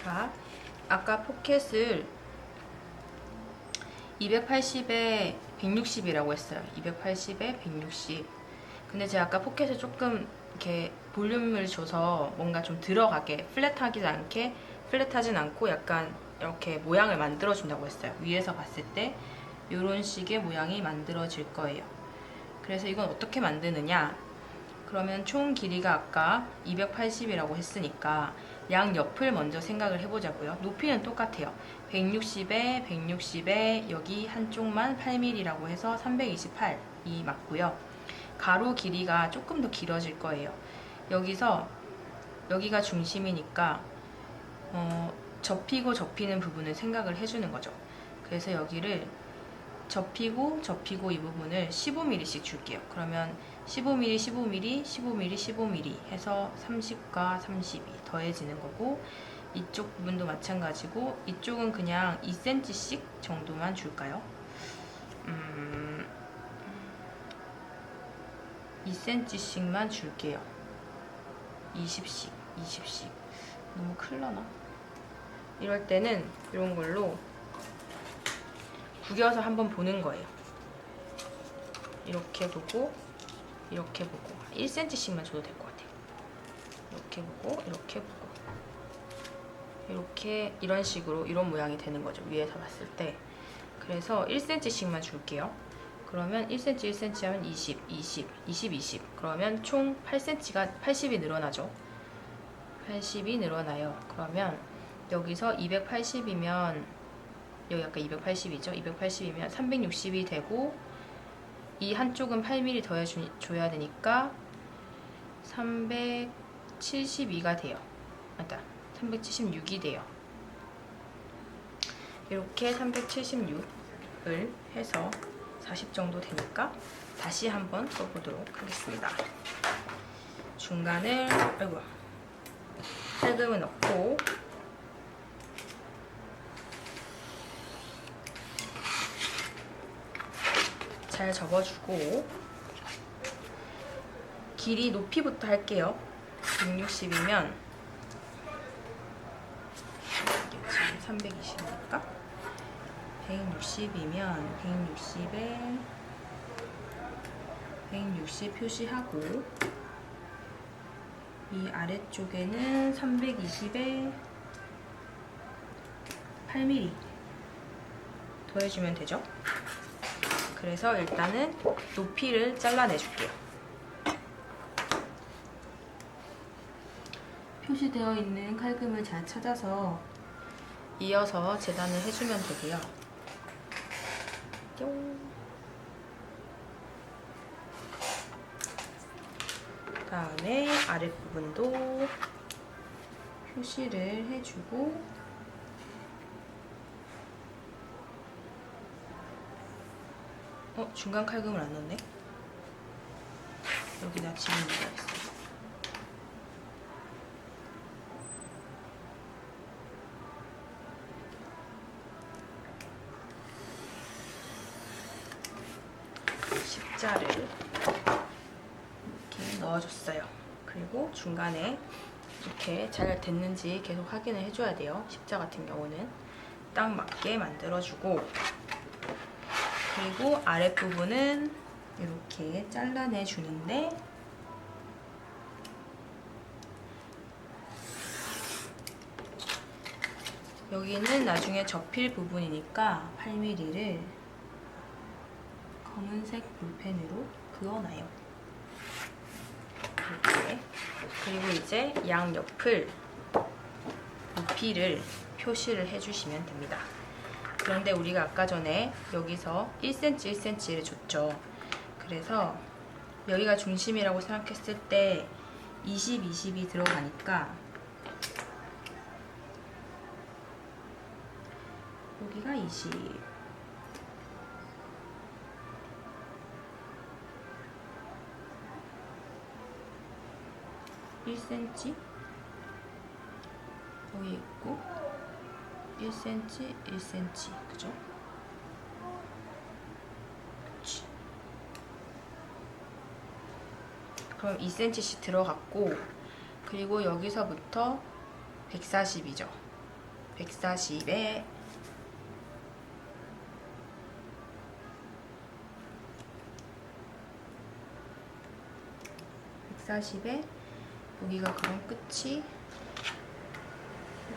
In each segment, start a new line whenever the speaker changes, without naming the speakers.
자, 아까 포켓을 280에 160이라고 했어요. 280에 160. 근데 제가 아까 포켓에 조금 이렇게 볼륨을 줘서 뭔가 좀 들어가게 플랫하진 않고 약간 이렇게 모양을 만들어 준다고 했어요. 위에서 봤을 때 이런 식의 모양이 만들어질 거예요. 그래서 이건 어떻게 만드느냐? 그러면 총 길이가 아까 280이라고 했으니까 양옆을 먼저 생각을 해보자고요. 높이는 똑같아요. 160에 160에 여기 한쪽만 8mm라고 해서 328이 맞고요. 가로 길이가 조금 더 길어질 거예요. 여기가 중심이니까 접히고 접히는 부분을 생각을 해주는 거죠. 그래서 여기를 접히고 이 부분을 15mm씩 줄게요. 그러면 15mm, 15mm, 15mm, 15mm 해서 30과 30이 더해지는 거고, 이쪽 부분도 마찬가지고 이쪽은 그냥 2cm씩 정도만 줄까요? 2cm씩만 줄게요. 20씩 너무 클려나? 이럴 때는 이런 걸로 구겨서 한번 보는 거예요. 이렇게 보고 1cm씩만 줘도 될 것 같아요. 이렇게 보고 이렇게 이런 식으로 이런 모양이 되는 거죠. 위에서 봤을 때. 그래서 1cm씩만 줄게요. 그러면 1cm 1cm 하면 20 그러면 총 8cm가 80이 늘어나죠. 80이 늘어나요. 그러면 여기서 280이면 여기 아까 280이죠. 280이면 360이 되고 이 한쪽은 8mm 더해줘야 되니까 372가 돼요. 맞다. 376이 돼요. 이렇게 376을 해서 40 정도 되니까 다시 한번 써보도록 하겠습니다. 중간을 살금을 넣고 잘 접어주고 길이 높이부터 할게요. 160이면 지금 320이니까 160이면 160에 160 표시하고 이 아래쪽에는 320에 8mm 더해주면 되죠. 그래서 일단은 높이를 잘라내줄게요. 표시되어 있는 칼금을 잘 찾아서 이어서 재단을 해주면 되고요. 그 다음에 아랫부분도 표시를 해주고 중간 칼금을 안 넣네. 여기다 지금 넣어야겠어요. 십자를 이렇게 넣어줬어요. 그리고 중간에 이렇게 잘 됐는지 계속 확인을 해줘야 돼요. 십자 같은 경우는 딱 맞게 만들어주고, 그리고 아랫부분은 이렇게 잘라내 주는데 여기는 나중에 접힐 부분이니까 8mm를 검은색 볼펜으로 그어놔요. 이렇게. 그리고 이제 양옆을 높이를 표시를 해주시면 됩니다. 그런데 우리가 아까 전에 여기서 1cm, 1cm를 줬죠. 그래서 여기가 중심이라고 생각했을 때 20, 20이 들어가니까 여기가 20, 1cm 여기 있고 1cm, 1cm 그죠? 그치. 그럼 2cm씩 들어갔고, 그리고 여기서부터 140이죠. 140에 140에 여기가 그럼 끝이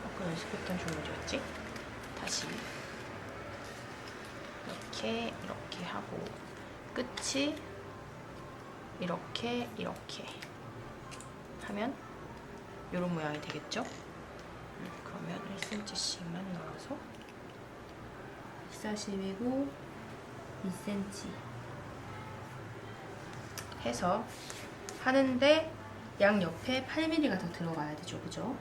아까 연습했던 줄무늬였지? 다시 이렇게 하고 끝이 이렇게 하면 이런 모양이 되겠죠? 그러면 1cm씩만 넣어서 140이고 2cm 해서 하는데 양 옆에 8mm가 더 들어가야 되죠, 그죠?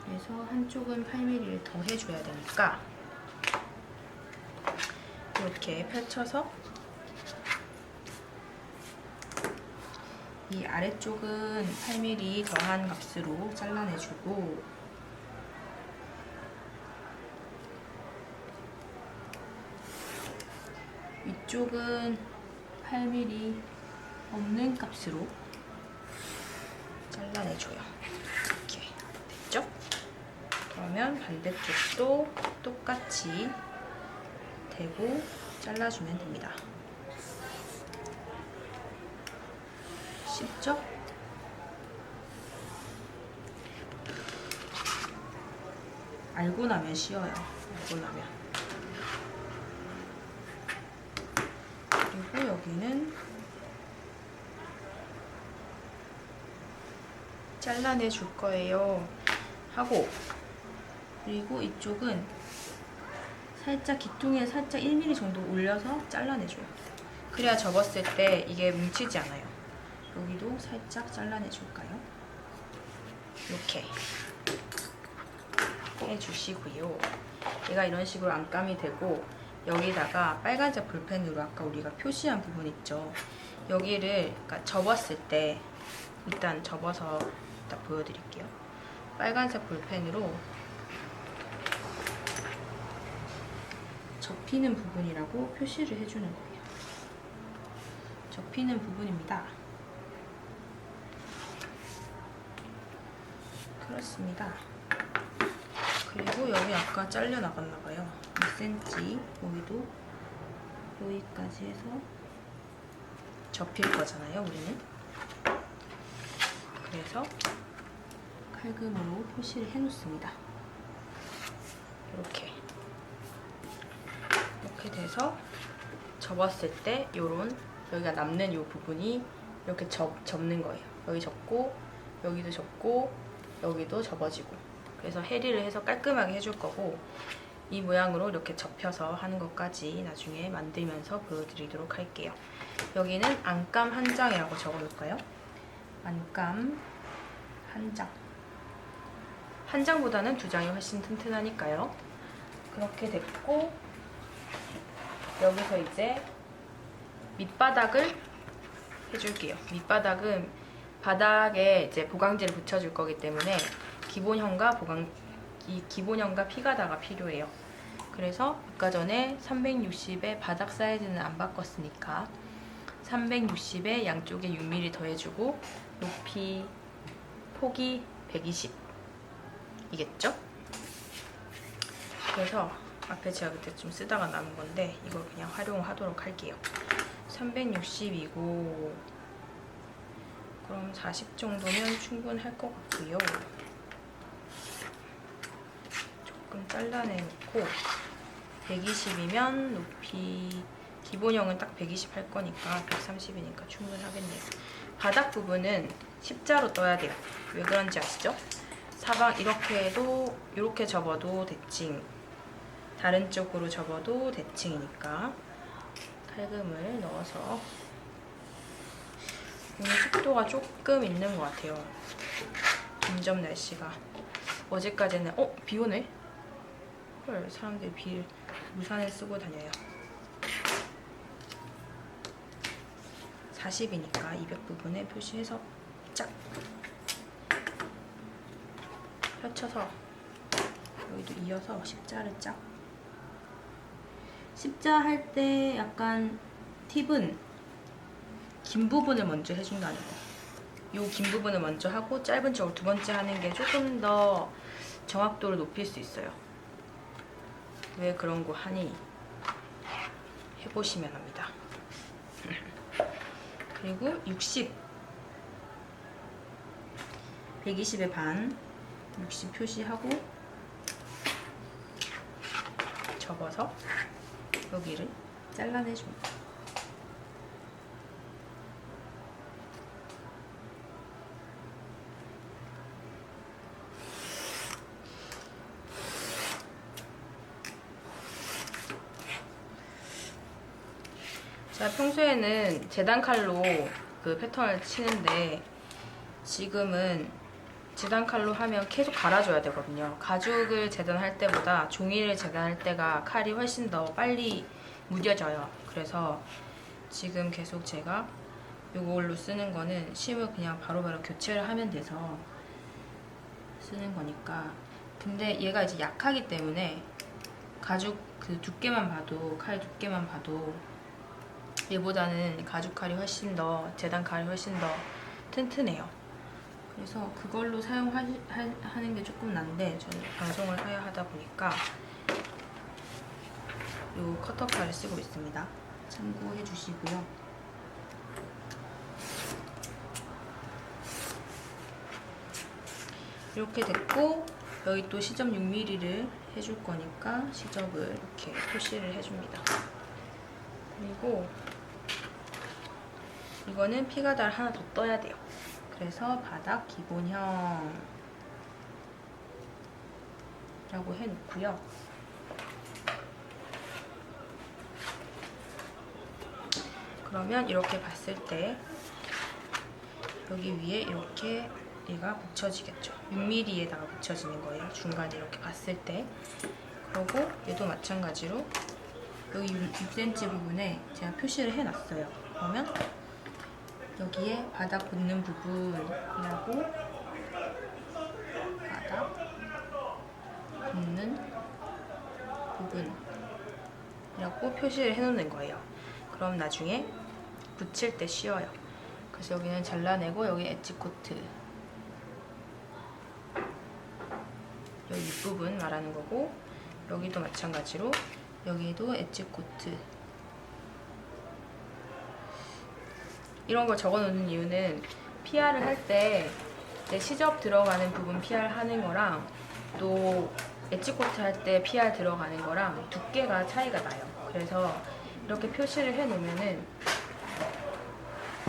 그래서 한쪽은 8mm를 더 해줘야 되니까 이렇게 펼쳐서 이 아래쪽은 8mm 더한 값으로 잘라내주고 위쪽은 8mm 없는 값으로 잘라내줘요. 이렇게 됐죠? 그러면 반대쪽도 똑같이 대고 잘라주면 됩니다. 쉽죠? 알고 나면 쉬워요. 알고 나면. 그리고 여기는 잘라내 줄 거예요. 하고 그리고 이쪽은 살짝 기퉁에 살짝 1mm 정도 올려서 잘라내줘요. 그래야 접었을 때 이게 뭉치지 않아요. 여기도 살짝 잘라내줄까요? 이렇게 해주시고요. 얘가 이런 식으로 안감이 되고 여기다가 빨간색 볼펜으로 아까 우리가 표시한 부분 있죠? 여기를 그러니까 접었을 때 일단 접어서 이따 보여드릴게요. 빨간색 볼펜으로 접히는 부분이라고 표시를 해주는 거예요. 접히는 부분입니다. 그렇습니다. 그리고 여기 아까 잘려 나갔나봐요. 2cm 여기도 여기까지 해서 접힐 거잖아요, 우리는. 그래서 칼금으로 표시를 해놓습니다. 이렇게 돼서 접었을 때 요런 여기가 남는 요 부분이 이렇게 접는 거예요. 여기 접고 여기도 접고 여기도 접어지고 그래서 해리를 해서 깔끔하게 해줄 거고 이 모양으로 이렇게 접혀서 하는 것까지 나중에 만들면서 보여드리도록 할게요. 여기는 안감 한 장이라고 적어놓을까요? 안감 한 장. 한 장보다는 두 장이 훨씬 튼튼하니까요. 그렇게 됐고 여기서 이제 밑바닥을 해줄게요. 밑바닥은 바닥에 이제 보강제를 붙여줄 거기 때문에 기본형과 기본형과 피가다가 필요해요. 그래서 아까 전에 360에 바닥 사이즈는 안 바꿨으니까 360에 양쪽에 6mm 더해주고 높이 폭이 120 이겠죠? 그래서 앞에 제가 그때 좀 쓰다가 남은 건데 이걸 그냥 활용하도록 할게요. 360이고 그럼 40 정도면 충분할 것 같고요. 조금 잘라내놓고 120이면 높이 기본형은 딱 120 할 거니까 130이니까 충분하겠네요. 바닥 부분은 십자로 떠야 돼요. 왜 그런지 아시죠? 사방 이렇게 해도 이렇게 접어도 대칭 다른 쪽으로 접어도 대칭이니까 칼금을 넣어서 오늘 습도가 조금 있는 것 같아요. 점점 날씨가 어제까지는 비 오네? 헐 사람들이 우산을 쓰고 다녀요. 40이니까 200 부분에 표시해서 짝 펼쳐서 여기도 이어서 십자를 짝. 십자 할 때 약간 팁은 긴 부분을 먼저 해준다는 거. 요 긴 부분을 먼저 하고 짧은 쪽을 두 번째 하는 게 조금 더 정확도를 높일 수 있어요. 왜 그런 거 하니? 해보시면 합니다. 그리고 60, 120의 반, 60 표시하고 접어서 여기를 잘라내줍니다. 제가 평소에는 재단 칼로 그 패턴을 치는데 지금은 재단 칼로 하면 계속 갈아줘야 되거든요. 가죽을 재단할 때보다 종이를 재단할 때가 칼이 훨씬 더 빨리 무뎌져요. 그래서 지금 계속 제가 이걸로 쓰는 거는 심을 그냥 바로바로 교체를 하면 돼서 쓰는 거니까. 근데 얘가 이제 약하기 때문에 가죽 그 두께만 봐도, 칼 두께만 봐도 얘보다는 가죽 칼이 훨씬 더, 재단 칼이 훨씬 더 튼튼해요. 그래서 그걸로 사용하는 게 조금 난데 저는 방송을 해야 하다 보니까 이 커터 칼을 쓰고 있습니다. 참고해 주시고요. 이렇게 됐고, 여기 또 시접 6mm를 해줄 거니까 시접을 이렇게 표시를 해줍니다. 그리고 이거는 피가다를 하나 더 떠야 돼요. 그래서 바닥 기본형 라고 해놓고요. 그러면 이렇게 봤을 때 여기 위에 이렇게 얘가 붙여지겠죠. 6mm에다가 붙여지는 거예요. 중간에 이렇게 봤을 때. 그리고 얘도 마찬가지로 여기 6cm 부분에 제가 표시를 해놨어요. 그러면 여기에 바닥 붙는 부분이라고, 바닥 붙는 부분이라고 표시를 해놓는 거예요. 그럼 나중에 붙일 때 쉬워요. 그래서 여기는 잘라내고 여기 엣지 코트, 여기 윗부분 말하는 거고, 여기도 마찬가지로 여기도 엣지 코트. 이런 걸 적어 놓는 이유는 PR을 할 때 시접 들어가는 부분 PR 하는 거랑 또 엣지 코트 할 때 PR 들어가는 거랑 두께가 차이가 나요. 그래서 이렇게 표시를 해 놓으면은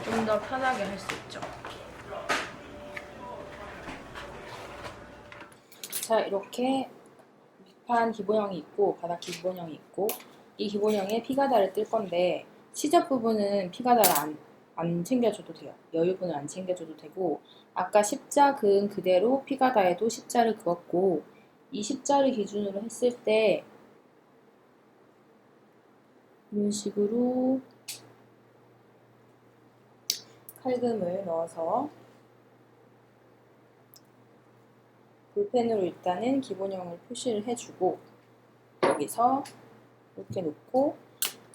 좀 더 편하게 할 수 있죠. 자, 이렇게 밑판 기본형이 있고 바닥 기본형이 있고, 이 기본형에 피가다를 뜰 건데 시접 부분은 피가다를 안 챙겨줘도 돼요. 여유분을 안 챙겨줘도 되고, 아까 십자 그은 그대로 피가다에도 십자를 그었고, 이 십자를 기준으로 했을 때 이런 식으로 칼금을 넣어서 볼펜으로 일단은 기본형을 표시를 해주고, 여기서 이렇게 놓고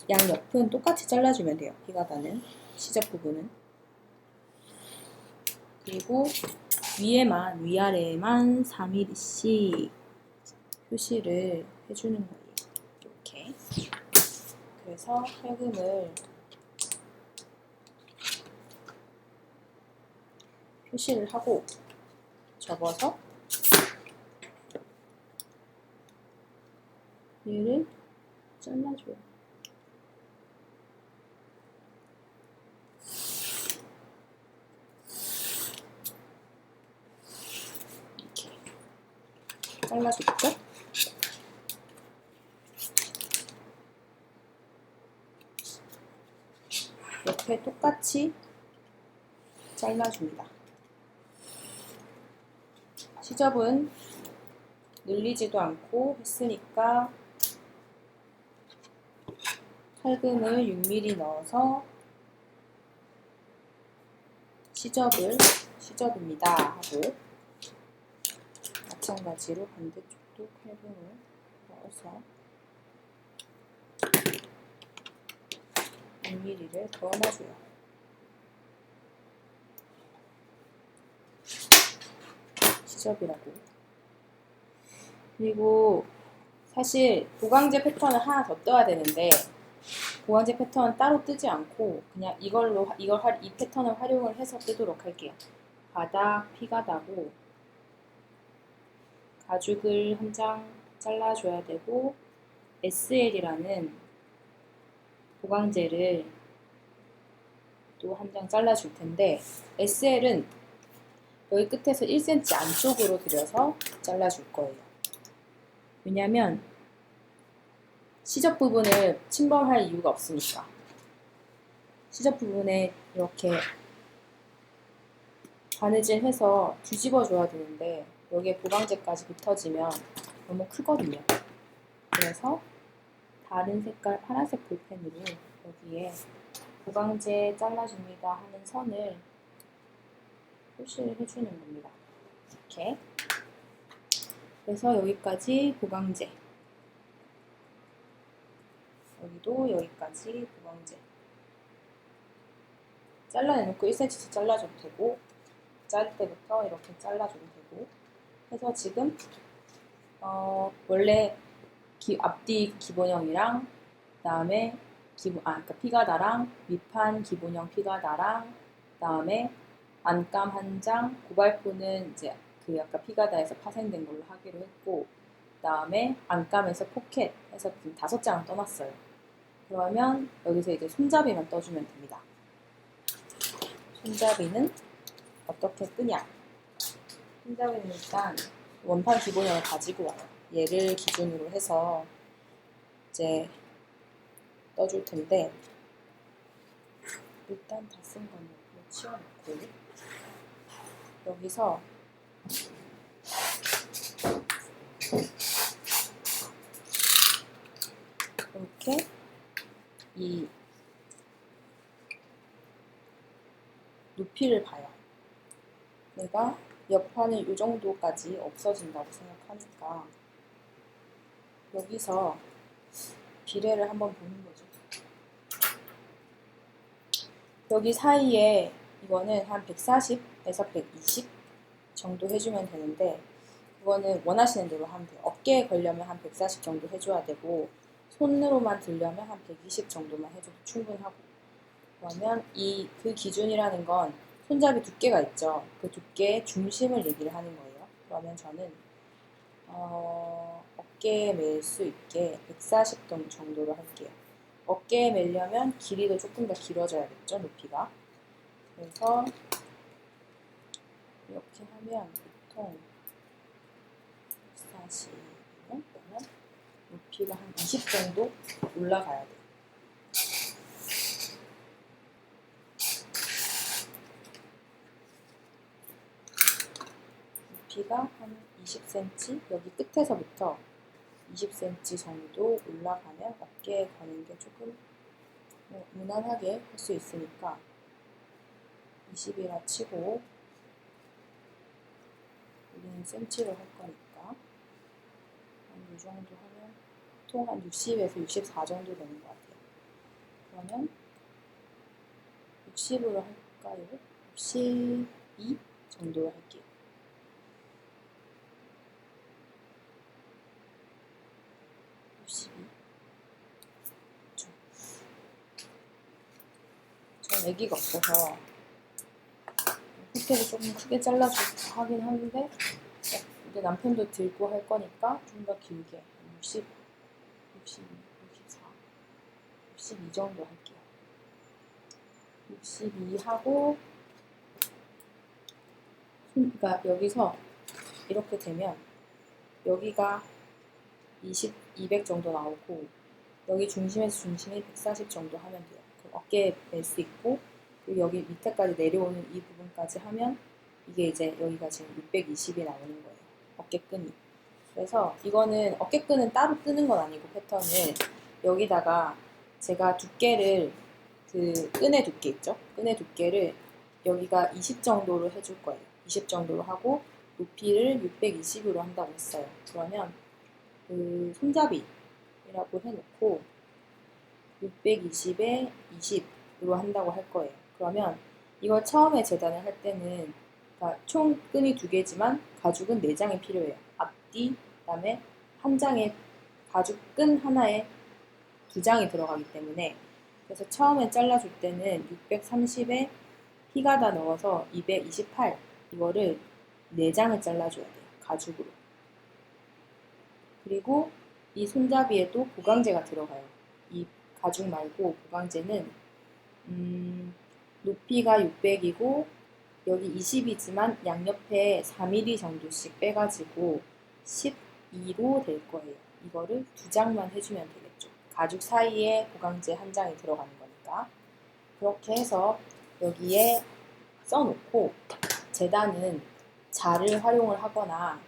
양옆은 똑같이 잘라주면 돼요. 피가다는, 시접 부분은. 그리고 위에만, 위아래에만 4mm씩 표시를 해주는 거예요. 이렇게. 그래서 칼금을 표시를 하고 접어서 얘를 잘라줘요. 이렇게 잘라줬죠? 옆에 똑같이 잘라줍니다. 시접은 늘리지도 않고 했으니까 칼금을 6mm 넣어서 시접입니다 하고, 마찬가지로 반대쪽도 칼금을 넣어서 6mm를 더 놔줘요. 시접이라고. 그리고 사실 보강제 패턴을 하나 더 떠야 되는데 보강제 패턴은 따로 뜨지 않고 그냥 이 패턴을 활용을 해서 뜨도록 할게요. 바닥 피가다고 가죽을 한 장 잘라줘야 되고 SL이라는 보강제를 또 한 장 잘라줄 텐데 SL은 여기 끝에서 1cm 안쪽으로 들여서 잘라줄 거예요. 왜냐면 시접 부분을 침범할 이유가 없으니까. 시접 부분에 이렇게 바느질해서 뒤집어 줘야 되는데 여기에 보강제까지 붙어지면 너무 크거든요. 그래서 다른 색깔 파란색 볼펜으로 여기에 보강제 잘라줍니다 하는 선을 표시를 해주는 겁니다. 이렇게. 그래서 여기까지 보강제. 여기도 여기까지 보강제. 잘라내놓고 1cm씩 잘라줘도 되고 자를 때부터 이렇게 잘라줘도 되고 해서 지금 원래 앞뒤 기본형이랑 그다음에 그러니까 피가다랑 밑판 기본형 피가다랑 그다음에 안감 한 장, 고발포는 이제 그 아까 피가다에서 파생된 걸로 하기로 했고 그다음에 안감에서 포켓 해서 5장을 떠났어요. 그러면 여기서 이제 손잡이만 떠주면 됩니다. 손잡이는 어떻게 뜨냐? 손잡이는 일단 원판 기본형을 가지고 와요. 얘를 기준으로 해서 이제 떠줄 텐데 일단 다 쓴 건 치워놓고 여기서 이렇게 이 높이를 봐요. 내가 옆판을 이 정도까지 없어진다고 생각하니까 여기서 비례를 한번 보는 거죠. 여기 사이에 이거는 한 140에서 120 정도 해주면 되는데 그거는 원하시는 대로 하면 돼요. 어깨에 걸려면 한 140 정도 해줘야 되고 손으로만 들려면 한 120 정도만 해줘도 충분하고 그러면 그 기준이라는 건 손잡이 두께가 있죠. 그 두께의 중심을 얘기를 하는 거예요. 그러면 저는 어깨에 멜 수 있게 140 정도로 할게요. 어깨에 매려면 길이도 조금 더 길어져야겠죠, 높이가. 그래서 이렇게 하면 보통 140이면 높이가 한 20 정도 올라가야 돼요. 높이가 한 20cm, 여기 끝에서부터 20cm 정도 올라가면 어깨에 거는 게 조금 무난하게 할 수 있으니까 20이라 치고 우리는 cm로 할 거니까 한 이 정도 하면 보통 한 60에서 64 정도 되는 것 같아요. 그러면 60으로 할까요? 62 정도로 할게요. 62. 전 애기가 없어서 포켓을 조금 크게 잘라서 하긴 하는데 근데 남편도 들고 할 거니까 좀 더 길게 60, 62, 64, 62 정도 할게요. 62 하고 그러니까 여기서 이렇게 되면 여기가 200 정도 나오고 여기 중심에서 중심이 140 정도 하면 돼요. 그럼 어깨에 멜 수 있고 그리고 여기 밑에까지 내려오는 이 부분까지 하면 이게 이제 여기가 지금 620이 나오는 거예요. 어깨끈이. 그래서 이거는 어깨끈은 따로 뜨는 건 아니고 패턴을 여기다가 제가 두께를 그 끈의 두께 있죠? 끈의 두께를 여기가 20 정도로 해줄 거예요. 20 정도로 하고 높이를 620으로 한다고 했어요. 그러면 그 손잡이라고 해놓고 620에 20으로 한다고 할 거예요. 그러면 이걸 처음에 재단을 할 때는 그러니까 총 끈이 2개지만 가죽은 4장이 필요해요. 앞뒤 다음에 한 장에 가죽 끈 하나에 2장이 들어가기 때문에 그래서 처음에 잘라줄 때는 630에 피가다 넣어서 228 이거를 4장을 잘라줘야 돼요. 가죽으로. 그리고 이 손잡이에도 보강제가 들어가요. 이 가죽 말고 보강제는 높이가 600이고 여기 20이지만 양옆에 4mm 정도씩 빼가지고 12로 될 거예요. 이거를 2장만 해주면 되겠죠. 가죽 사이에 보강제 한 장이 들어가는 거니까. 그렇게 해서 여기에 써놓고 재단은 자를 활용을 하거나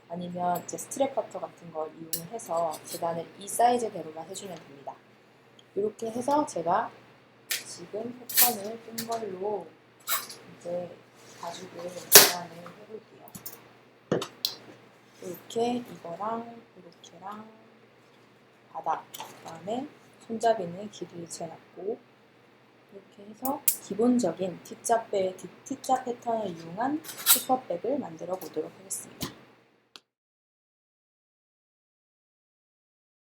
아니면 이제 스트랩 커터 같은 걸 이용을 해서 재단을 이 사이즈대로만 해주면 됩니다. 이렇게 해서 제가 지금 패턴을 뜬 걸로 이제 가죽을 재단을 해볼게요. 이렇게 이거랑 이렇게랑 바닥, 그다음에 손잡이는 길이를 재놨고 이렇게 해서 기본적인 T자 패턴을 이용한 지퍼백을 만들어 보도록 하겠습니다.